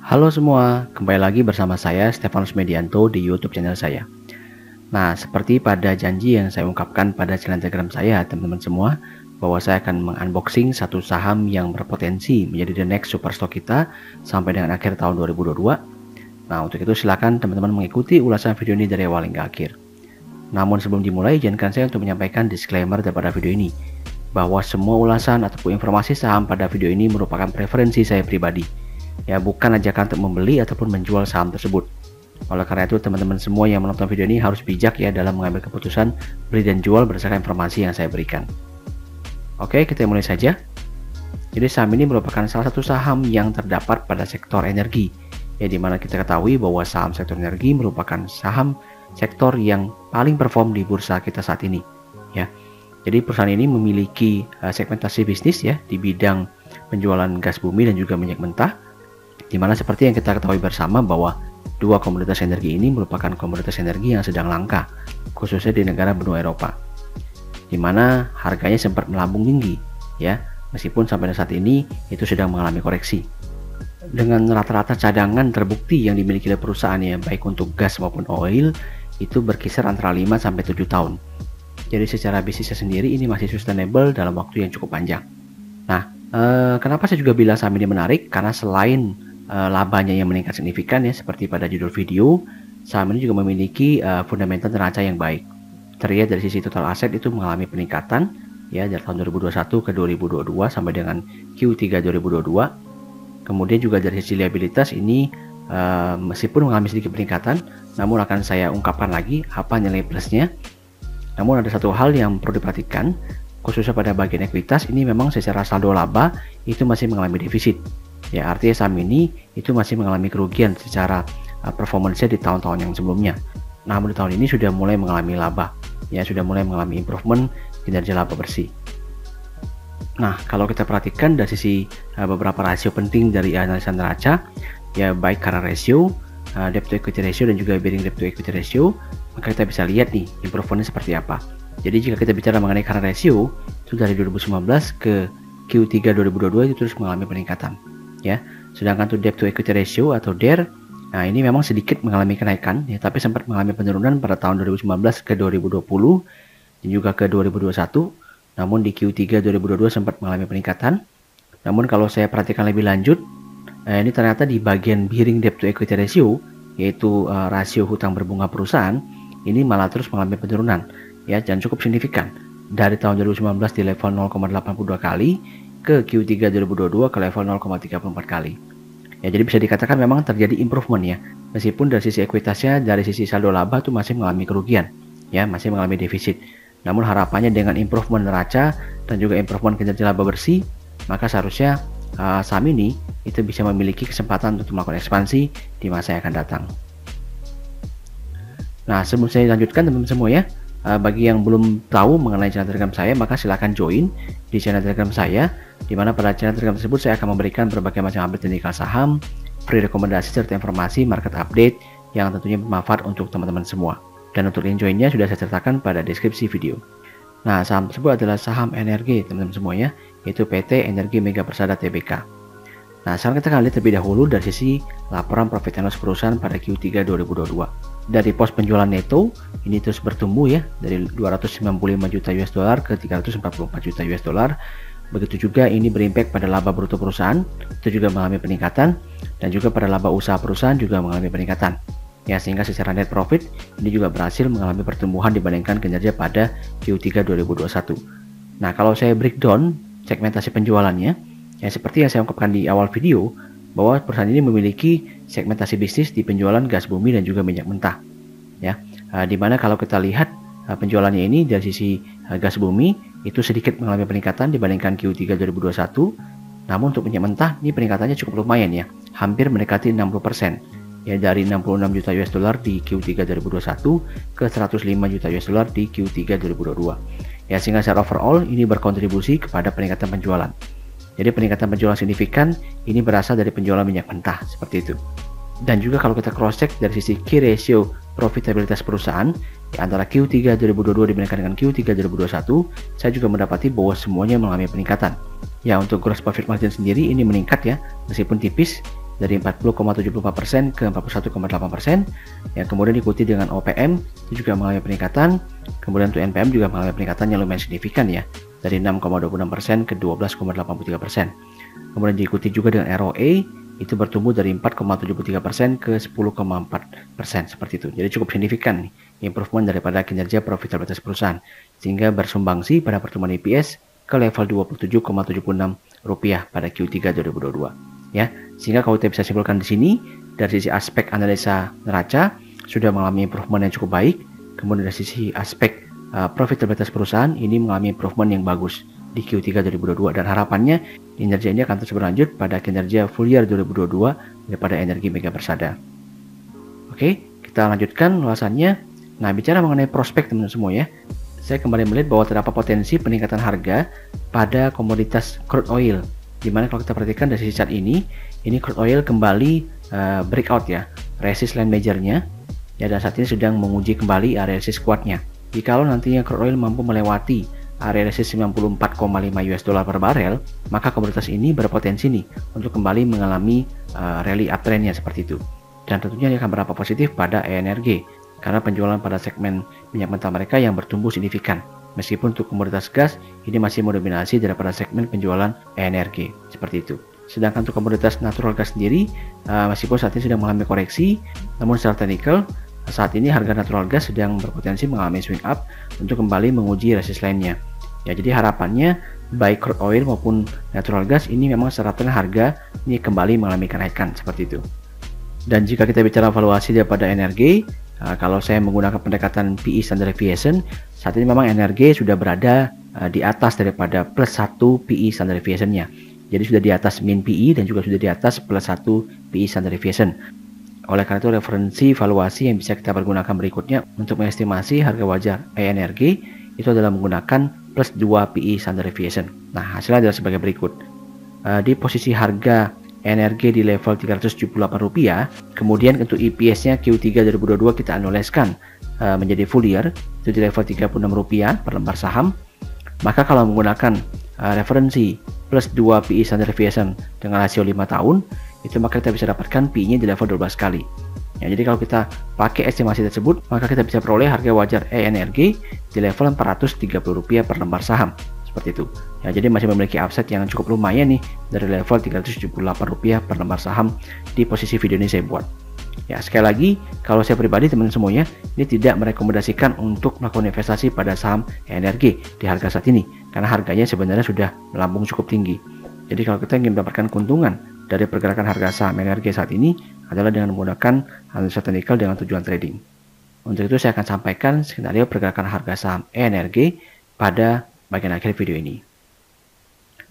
Halo semua, kembali lagi bersama saya Stefanus Medianto di YouTube channel saya. Nah, seperti pada janji yang saya ungkapkan pada channel Telegram saya, teman-teman semua, bahwa saya akan mengunboxing satu saham yang berpotensi menjadi the next superstock kita sampai dengan akhir tahun 2022. Nah, untuk itu silakan teman-teman mengikuti ulasan video ini dari awal hingga akhir. Namun sebelum dimulai, izinkan saya untuk menyampaikan disclaimer daripada video ini, bahwa semua ulasan ataupun informasi saham pada video ini merupakan preferensi saya pribadi. Ya, bukan ajakan untuk membeli ataupun menjual saham tersebut. Oleh karena itu, teman-teman semua yang menonton video ini harus bijak ya dalam mengambil keputusan beli dan jual berdasarkan informasi yang saya berikan. Oke, kita mulai saja. Jadi saham ini merupakan salah satu saham yang terdapat pada sektor energi, ya dimana kita ketahui bahwa saham sektor energi merupakan saham sektor yang paling perform di bursa kita saat ini. Ya, jadi perusahaan ini memiliki segmentasi bisnis ya di bidang penjualan gas bumi dan juga minyak mentah. Dimana seperti yang kita ketahui bersama bahwa dua komoditas energi ini merupakan komoditas energi yang sedang langka, khususnya di negara benua Eropa, dimana harganya sempat melambung tinggi, ya, meskipun sampai saat ini itu sedang mengalami koreksi. Dengan rata-rata cadangan terbukti yang dimiliki oleh perusahaan ya, baik untuk gas maupun oil, itu berkisar antara 5-7 tahun. Jadi secara bisnisnya sendiri ini masih sustainable dalam waktu yang cukup panjang. Nah, kenapa saya juga bilang saham ini menarik? Karena selain labanya yang meningkat signifikan ya, seperti pada judul video, saham ini juga memiliki fundamental neraca yang baik. Terlihat dari sisi total aset itu mengalami peningkatan ya dari tahun 2021 ke 2022 sampai dengan Q3 2022. Kemudian juga dari sisi liabilitas ini meskipun mengalami sedikit peningkatan, namun akan saya ungkapkan lagi apa nilai plusnya. Namun ada satu hal yang perlu diperhatikan, khususnya pada bagian ekuitas ini memang secara saldo laba itu masih mengalami defisit. Ya, artinya saham ini itu masih mengalami kerugian secara performance-nya di tahun-tahun yang sebelumnya. Namun di tahun ini sudah mulai mengalami laba, ya sudah mulai mengalami improvement kinerja laba bersih. Nah, kalau kita perhatikan dari sisi beberapa rasio penting dari analisa neraca, ya baik current ratio, debt to equity ratio dan juga bearing debt to equity ratio, maka kita bisa lihat nih improvement-nya seperti apa. Jadi jika kita bicara mengenai current ratio, itu dari 2019 ke Q3 2022 itu terus mengalami peningkatan. Ya, sedangkan untuk debt to equity ratio atau DER, nah ini memang sedikit mengalami kenaikan ya, tapi sempat mengalami penurunan pada tahun 2019 ke 2020 dan juga ke 2021. Namun di Q3 2022 sempat mengalami peningkatan. Namun kalau saya perhatikan lebih lanjut, ini ternyata di bagian bearing debt to equity ratio, yaitu rasio hutang berbunga perusahaan, ini malah terus mengalami penurunan ya, dan cukup signifikan dari tahun 2019 di level 0,82 kali ke Q3 2022 ke level 0,34 kali. Ya, jadi bisa dikatakan memang terjadi improvement ya. Meskipun dari sisi ekuitasnya, dari sisi saldo laba itu masih mengalami kerugian, ya, masih mengalami defisit. Namun harapannya dengan improvement neraca dan juga improvement kinerja laba bersih, maka seharusnya saham ini itu bisa memiliki kesempatan untuk melakukan ekspansi di masa yang akan datang. Nah, sebelum saya lanjutkan teman-teman semua ya, bagi yang belum tahu mengenai channel Telegram saya, maka silahkan join di channel Telegram saya, di mana pada channel Telegram tersebut saya akan memberikan berbagai macam update teknikal saham, free rekomendasi serta informasi market update yang tentunya bermanfaat untuk teman-teman semua. Dan untuk link joinnya sudah saya sertakan pada deskripsi video. Nah, saham tersebut adalah saham energi teman-teman semua ya, yaitu PT Energi Mega Persada Tbk. Nah, sekarang kita akan lihat terlebih dahulu dari sisi laporan profit and loss perusahaan pada Q3 2022. Dari pos penjualan neto ini terus bertumbuh ya, dari 295 juta US dollar ke 344 juta US dollar. Begitu juga ini berimpact pada laba bruto perusahaan, itu juga mengalami peningkatan, dan juga pada laba usaha perusahaan juga mengalami peningkatan. Ya, sehingga secara net profit ini juga berhasil mengalami pertumbuhan dibandingkan kinerja pada Q3 2021. Nah, kalau saya breakdown segmentasi penjualannya, ya seperti yang saya ungkapkan di awal video, bahwa perusahaan ini memiliki segmentasi bisnis di penjualan gas bumi dan juga minyak mentah. Ya, dimana kalau kita lihat penjualannya ini dari sisi gas bumi itu sedikit mengalami peningkatan dibandingkan Q3 2021. Namun untuk minyak mentah ini peningkatannya cukup lumayan ya, hampir mendekati 60%. Ya, dari 66 juta US dollar di Q3 2021 ke 105 juta US dollar di Q3 2022. Ya, sehingga secara overall ini berkontribusi kepada peningkatan penjualan. Jadi peningkatan penjualan signifikan ini berasal dari penjualan minyak mentah seperti itu. Dan juga kalau kita cross check dari sisi key ratio profitabilitas perusahaan di antara Q3 2022 dibandingkan dengan Q3 2021, saya juga mendapati bahwa semuanya mengalami peningkatan. Ya, untuk gross profit margin sendiri ini meningkat ya, meskipun tipis dari 40,74% ke 41,8%. Ya, kemudian diikuti dengan OPM itu juga mengalami peningkatan. Kemudian untuk NPM juga mengalami peningkatan yang lumayan signifikan ya, dari 6,26% ke 12,83%. Kemudian diikuti juga dengan ROE itu bertumbuh dari 4,73% ke 10,4% seperti itu. Jadi cukup signifikan nih improvement daripada kinerja profitabilitas perusahaan, sehingga bersumbangsi pada pertumbuhan EPS ke level Rp27,76 pada Q3 2022 ya. Sehingga kalau kita bisa simpulkan di sini dari sisi aspek analisa neraca sudah mengalami improvement yang cukup baik. Kemudian dari sisi aspek profitabilitas perusahaan ini mengalami improvement yang bagus di Q3 2022, dan harapannya kinerja ini akan terus berlanjut pada kinerja full year 2022 daripada Energi Mega Persada. Oke, kita lanjutkan ulasannya. Nah, bicara mengenai prospek teman-teman semua ya, saya kembali melihat bahwa terdapat potensi peningkatan harga pada komoditas crude oil, dimana kalau kita perhatikan dari sisi chart ini crude oil kembali breakout ya, resist line majornya ya, dan saat ini sedang menguji kembali area resist kuatnya. Jikalau nantinya crude oil mampu melewati area resist 94,5 US dollar per barel, maka komoditas ini berpotensi nih untuk kembali mengalami rally uptrendnya seperti itu. Dan tentunya ini akan berdampak positif pada ENRG karena penjualan pada segmen minyak mentah mereka yang bertumbuh signifikan. Meskipun untuk komoditas gas ini masih mendominasi daripada segmen penjualan ENRG seperti itu. Sedangkan untuk komoditas natural gas sendiri, meskipun saat ini sedang mengalami koreksi, namun secara teknikal saat ini harga natural gas sedang berpotensi mengalami swing up untuk kembali menguji resist line-nya. Ya, jadi harapannya baik crude oil maupun natural gas ini memang secara tren harga ini kembali mengalami kenaikan seperti itu. Dan jika kita bicara valuasi daripada energi, kalau saya menggunakan pendekatan PE standard deviation, saat ini memang energi sudah berada di atas daripada plus 1 PE standard deviation-nya. Jadi sudah di atas mean PE dan juga sudah di atas plus 1 PE standard deviation. Oleh karena itu referensi valuasi yang bisa kita pergunakan berikutnya untuk mengestimasi harga wajar ENRG itu adalah menggunakan plus 2 PE standard deviation. Nah, hasilnya adalah sebagai berikut. Di posisi harga energi di level Rp378, kemudian untuk EPS-nya Q3 2022 kita analiskan menjadi full year itu di level Rp36 per lembar saham. Maka kalau menggunakan referensi plus 2 PE standard deviation dengan rasio 5 tahun, itu maka kita bisa dapatkan PE-nya di level 12 kali. Ya, jadi kalau kita pakai estimasi tersebut, maka kita bisa peroleh harga wajar ENRG di level Rp430 per lembar saham. Seperti itu. Ya, jadi masih memiliki upside yang cukup lumayan nih dari level Rp378 per lembar saham di posisi video ini saya buat. Ya, sekali lagi, kalau saya pribadi teman-teman semuanya, ini tidak merekomendasikan untuk melakukan investasi pada saham ENRG di harga saat ini, karena harganya sebenarnya sudah melambung cukup tinggi. Jadi kalau kita ingin mendapatkan keuntungan dari pergerakan harga saham ENRG saat ini adalah dengan menggunakan analisa teknikal dengan tujuan trading. Untuk itu saya akan sampaikan skenario pergerakan harga saham ENRG pada bagian akhir video ini.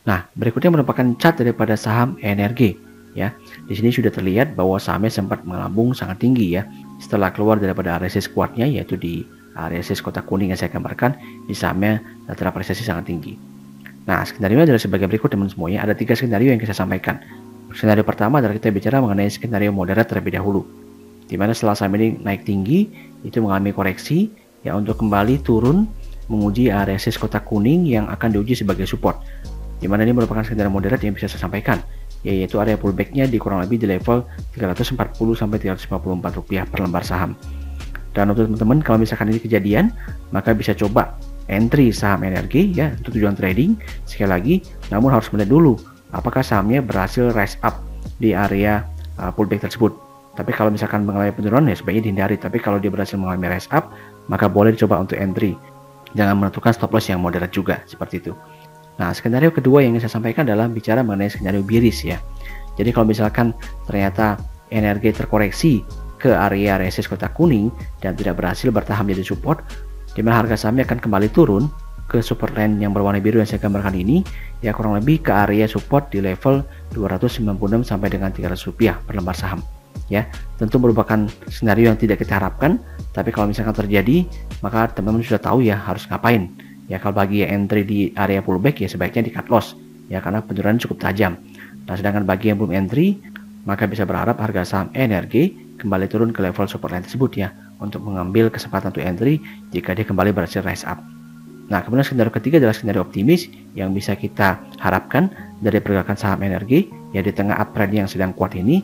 Nah, berikutnya merupakan chart daripada saham ENRG. Ya, di sini sudah terlihat bahwa sahamnya sempat melambung sangat tinggi ya setelah keluar daripada area resist kuatnya, yaitu di area resist kotak kuning yang saya gambarkan. Di sahamnya terapresiasi sangat tinggi. Nah, skenario adalah sebagai berikut teman semuanya. Ada 3 skenario yang saya sampaikan. Skenario pertama adalah kita bicara mengenai skenario moderat terlebih dahulu, di mana setelah saham ini naik tinggi itu mengalami koreksi ya untuk kembali turun menguji area resist kotak kuning yang akan diuji sebagai support, di mana ini merupakan skenario moderat yang bisa saya sampaikan, yaitu area pullback-nya di kurang lebih di level Rp340-354 per lembar saham. Dan untuk teman-teman, kalau misalkan ini kejadian, maka bisa coba entry saham energi ya untuk tujuan trading. Sekali lagi, namun harus melihat dulu apakah sahamnya berhasil rise up di area pullback tersebut. Tapi kalau misalkan mengalami penurunan ya sebaiknya dihindari. Tapi kalau dia berhasil mengalami rise up, maka boleh dicoba untuk entry. Jangan menentukan stop loss yang moderat juga seperti itu. Nah, skenario kedua yang ingin saya sampaikan adalah bicara mengenai skenario bearish ya. Jadi kalau misalkan ternyata energi terkoreksi ke area resist kotak kuning dan tidak berhasil bertahan menjadi support, di mana harga sahamnya akan kembali turun ke support line yang berwarna biru yang saya gambarkan ini, ya kurang lebih ke area support di level Rp296 sampai dengan Rp300 per lembar saham. Ya, tentu merupakan skenario yang tidak kita harapkan, tapi kalau misalkan terjadi, maka teman-teman sudah tahu ya harus ngapain. Ya, kalau bagi yang entry di area pullback ya sebaiknya di cut loss, ya karena penurunan cukup tajam. Nah, sedangkan bagi yang belum entry, maka bisa berharap harga saham energi kembali turun ke level support line tersebut ya, untuk mengambil kesempatan untuk entry jika dia kembali berhasil rise up. Nah, kemudian skenario ketiga adalah skenario optimis yang bisa kita harapkan dari pergerakan saham energi, ya di tengah uptrend yang sedang kuat ini,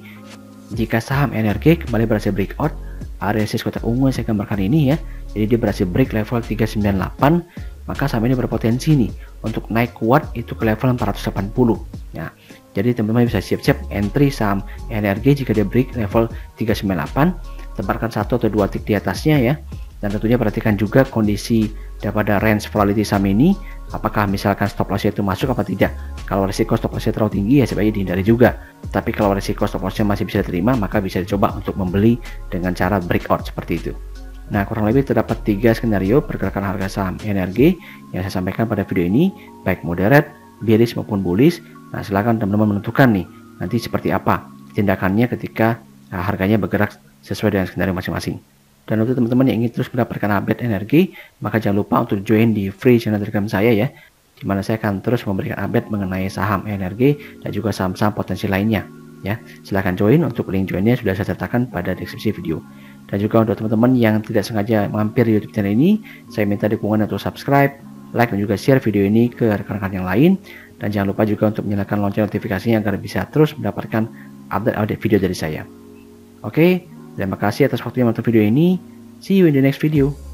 jika saham NRG kembali berhasil breakout area resistance kotak ungu yang saya gambarkan ini ya, jadi dia berhasil break level 398, maka saham ini berpotensi nih untuk naik kuat itu ke level 480. Nah, jadi teman-teman bisa siap-siap entry saham NRG jika dia break level 398, tebarkan 1 atau 2 tick di atasnya ya. Dan tentunya perhatikan juga kondisi daripada range volatility saham ini, apakah misalkan stop loss itu masuk apa tidak. Kalau risiko stop loss terlalu tinggi ya sebaiknya dihindari juga. Tapi kalau risiko stop loss masih bisa diterima, maka bisa dicoba untuk membeli dengan cara breakout seperti itu. Nah, kurang lebih terdapat 3 skenario pergerakan harga saham NRG yang saya sampaikan pada video ini, baik moderate, bearish maupun bullish. Nah, silakan teman-teman menentukan nih nanti seperti apa tindakannya ketika harganya bergerak sesuai dengan skenario masing-masing. Dan untuk teman-teman yang ingin terus mendapatkan update energi, maka jangan lupa untuk join di free channel Telegram saya ya, di mana saya akan terus memberikan update mengenai saham energi dan juga saham-saham potensi lainnya ya. Silahkan join, untuk link joinnya sudah saya sertakan pada deskripsi video. Dan juga untuk teman-teman yang tidak sengaja mampir di YouTube channel ini, saya minta dukungan untuk subscribe, like, dan juga share video ini ke rekan-rekan yang lain. Dan jangan lupa juga untuk menyalakan lonceng notifikasinya agar bisa terus mendapatkan update-update video dari saya. Oke, terima kasih atas waktunya menonton video ini. See you in the next video.